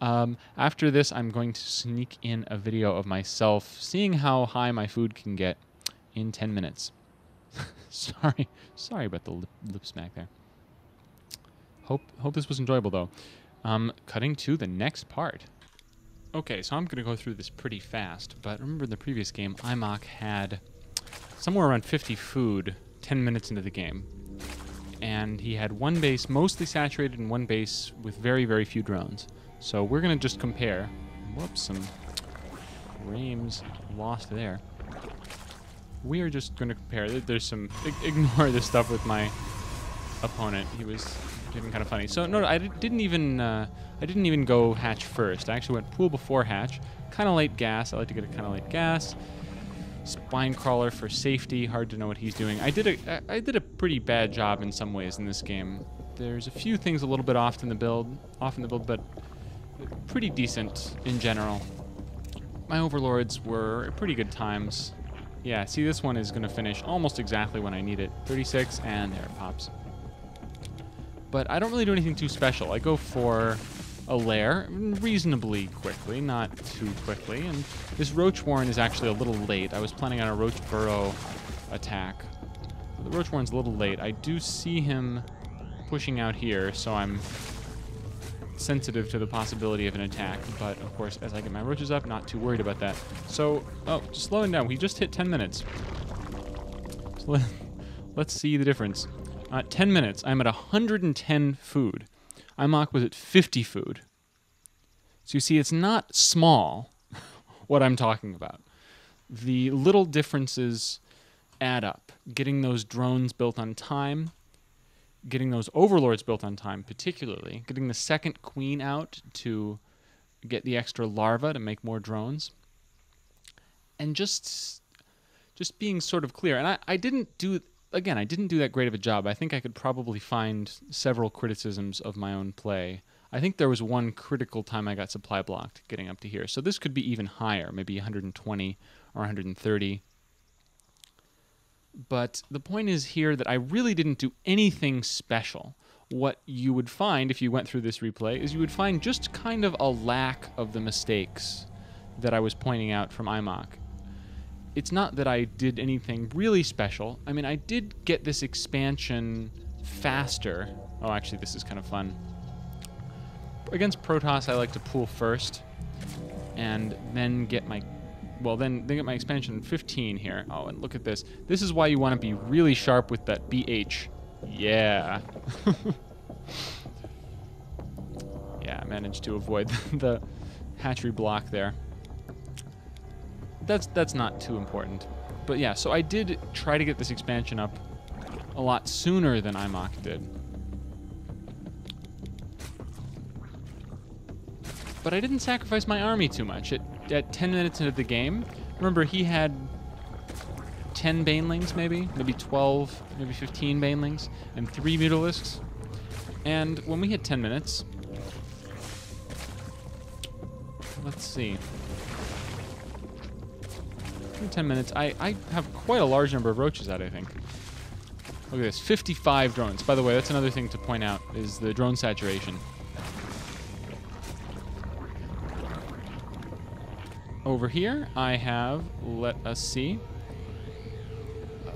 After this, I'm going to sneak in a video of myself seeing how high my food can get in 10 minutes. Sorry about the lip smack there. Hope this was enjoyable, though. Cutting to the next part. Okay, so I'm going to go through this pretty fast, but remember in the previous game, Imok had somewhere around 50 food 10 minutes into the game. And he had one base mostly saturated and one base with very, very few drones. So we're going to just compare. Whoops, some frames lost there. We are just going to compare. There's some... Ignore this stuff with my opponent. He was getting kind of funny. So, no, I didn't even go hatch first. I actually went pool before hatch. Kind of late gas. I like to get a kind of late gas. Spine crawler for safety. Hard to know what he's doing. I did a pretty bad job in some ways in this game. There's a few things a little bit off in the build, but pretty decent in general. My overlords were pretty good times. Yeah, see, this one is going to finish almost exactly when I need it. 36, and there it pops. But I don't really do anything too special. I go for a lair reasonably quickly, not too quickly. And this Roach Warren is actually a little late. I was planning on a Roach Burrow attack. The Roach Warren's a little late. I do see him pushing out here, so I'm sensitive to the possibility of an attack. But, of course, as I get my roaches up, not too worried about that. So, just slowing down. We just hit 10 minutes. So let's see the difference. 10 minutes. I'm at 110 food. Imok was at 50 food. So you see, it's not small, what I'm talking about. The little differences add up. Getting those drones built on time, getting those overlords built on time particularly, getting the second queen out to get the extra larva to make more drones, and just being sort of clear. And I didn't do that great of a job. I think I could probably find several criticisms of my own play. I think there was one critical time I got supply blocked getting up to here. So this could be even higher, maybe 120 or 130. But the point is here that I really didn't do anything special. What you would find if you went through this replay is you would find just kind of a lack of the mistakes that I was pointing out from Imok. It's not that I did anything really special. I mean, I did get this expansion faster. Oh, actually, this is kind of fun. Against Protoss, I like to pool first, and then get my... Well, then get my expansion 15 here. Oh, and look at this. This is why you want to be really sharp with that BH. Yeah. Yeah, I managed to avoid the hatchery block there. That's not too important. But yeah, so I did try to get this expansion up a lot sooner than Imok did. But I didn't sacrifice my army too much. At 10 minutes into the game, remember he had 10 banelings maybe 12, maybe 15 banelings, and 3 mutalisks. And when we hit 10 minutes, let's see. In 10 minutes, I have quite a large number of roaches out, I think. Look at this, 55 drones. By the way, that's another thing to point out, is the drone saturation. Over here, I have, let us see,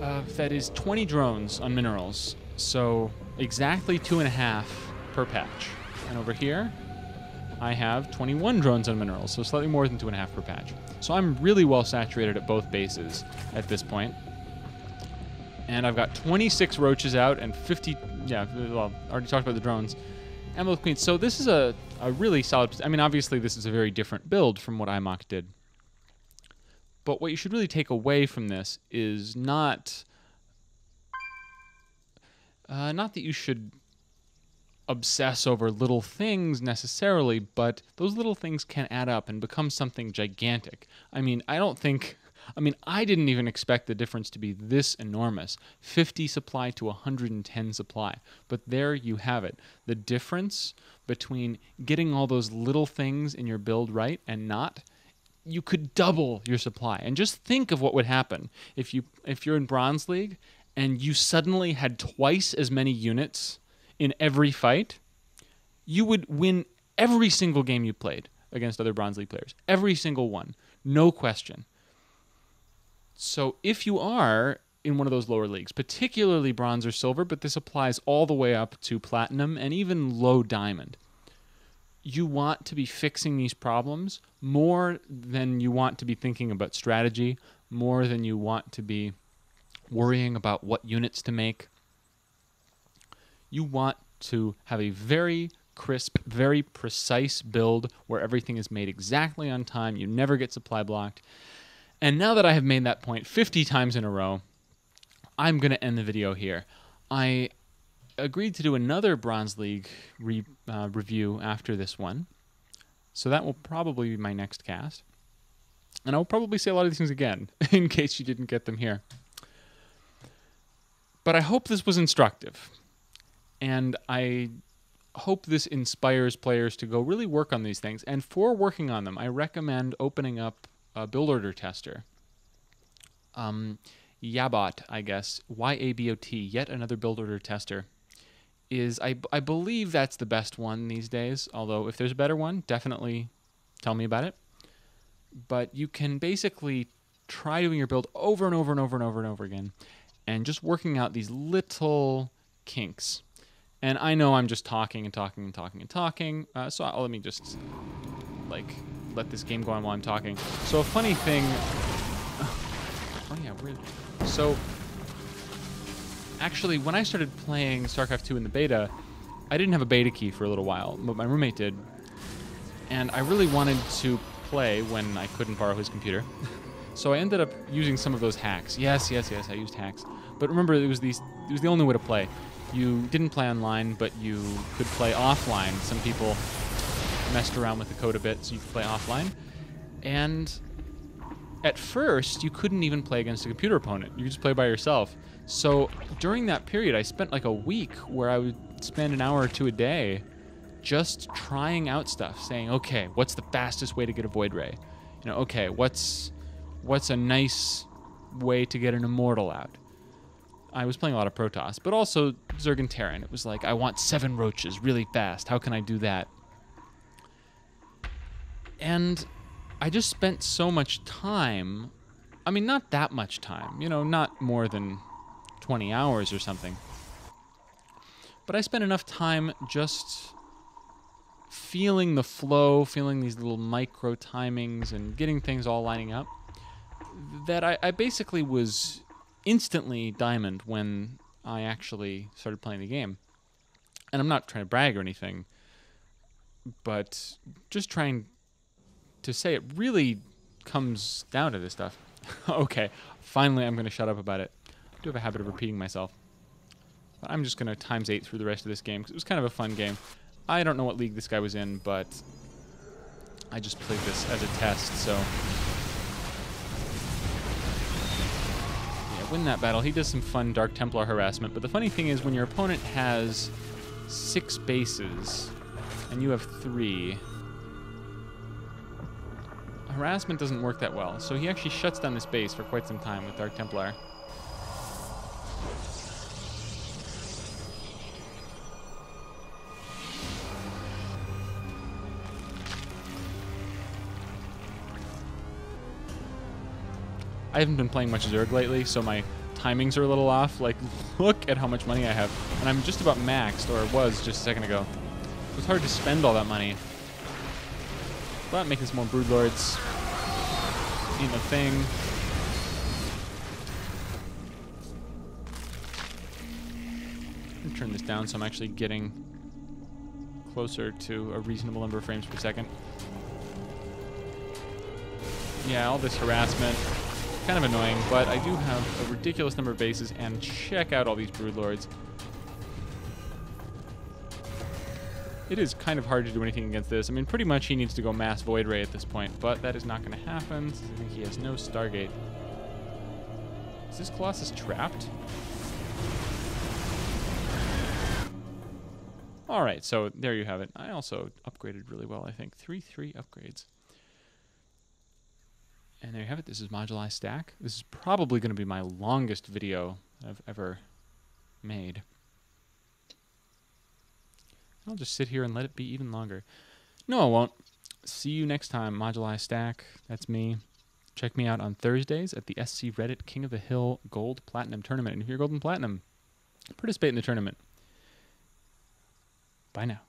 that is 20 drones on minerals. So exactly 2.5 per patch. And over here, I have 21 drones on minerals, so slightly more than 2.5 per patch. So I'm really well saturated at both bases at this point. And I've got 26 roaches out and 50, yeah, well, I already talked about the drones, and both queens. So this is a really solid, I mean, obviously this is a very different build from what Imok did. But what you should really take away from this is not that you should obsess over little things necessarily, but those little things can add up and become something gigantic. I mean, I didn't even expect the difference to be this enormous. 50 supply to 110 supply. But there you have it. The difference between getting all those little things in your build right and not, you could double your supply. And just think of what would happen if you're in Bronze League and you suddenly had twice as many units in every fight. You would win every single game you played against other Bronze League players. Every single one. No question. So if you are in one of those lower leagues, particularly bronze or silver, but this applies all the way up to platinum and even low diamond, you want to be fixing these problems more than you want to be thinking about strategy, more than you want to be worrying about what units to make. You want to have a very crisp, very precise build where everything is made exactly on time, you never get supply blocked. And now that I have made that point 50 times in a row, I'm going to end the video here. I agreed to do another Bronze League review after this one, so that will probably be my next cast. And I'll probably say a lot of these things again, in case you didn't get them here. But I hope this was instructive, and I hope this inspires players to go really work on these things. And for working on them, I recommend opening up a build order tester. Yabot, I guess, Y-A-B-O-T, yet another build order tester, is, I believe that's the best one these days, although if there's a better one, definitely tell me about it. But you can basically try doing your build over and over and over and over and over again, and just working out these little kinks. And I know I'm just talking and talking and talking and talking, so let me just, let this game go on while I'm talking. So a funny thing... Oh yeah, weird. So, actually, when I started playing StarCraft 2 in the beta, I didn't have a beta key for a little while, but my roommate did. And I really wanted to play when I couldn't borrow his computer. So I ended up using some of those hacks. Yes, I used hacks. But remember, it was the only way to play. You didn't play online, but you could play offline. Some people messed around with the code a bit, so you could play offline. And at first, you couldn't even play against a computer opponent. You could just play by yourself. So during that period, I spent like a week where I would spend an hour or two a day just trying out stuff, saying, okay, what's the fastest way to get a Void Ray? You know, okay, what's a nice way to get an Immortal out? I was playing a lot of Protoss, but also Zerg and Terran. It was like, I want 7 roaches really fast. How can I do that? And I just spent so much time, I mean, not that much time, you know, not more than 20 hours or something. But I spent enough time just feeling the flow, feeling these little micro timings and getting things all lining up, that I basically was instantly diamond when I actually started playing the game. And I'm not trying to brag or anything, but just trying to say it really comes down to this stuff. Okay, finally I'm going to shut up about it. I do have a habit of repeating myself. But I'm just going to ×8 through the rest of this game, because it was kind of a fun game. I don't know what league this guy was in, but I just played this as a test, so... Yeah, win that battle. He does some fun Dark Templar harassment, but the funny thing is when your opponent has 6 bases, and you have 3... harassment doesn't work that well, so he actually shuts down this base for quite some time with Dark Templar. I haven't been playing much Zerg lately, so my timings are a little off. Like, look at how much money I have. And I'm just about maxed, or was just a second ago. It's hard to spend all that money. But making some more Broodlords. Ain't no thing. I'm gonna turn this down so I'm actually getting closer to a reasonable number of frames per second. Yeah, all this harassment. Kind of annoying, but I do have a ridiculous number of bases, and check out all these Broodlords. It is kind of hard to do anything against this. I mean, pretty much he needs to go mass Void Ray at this point, but that is not going to happen, since I think he has no Stargate. Is this Colossus trapped? Alright, so there you have it. I also upgraded really well, I think. 3 upgrades. And there you have it. This is Moduli Stack. This is probably going to be my longest video I've ever made. I'll just sit here and let it be even longer. No, I won't. See you next time, Moduli Stack. That's me. Check me out on Thursdays at the SC Reddit King of the Hill Gold Platinum Tournament. And if you're Gold and Platinum, participate in the tournament. Bye now.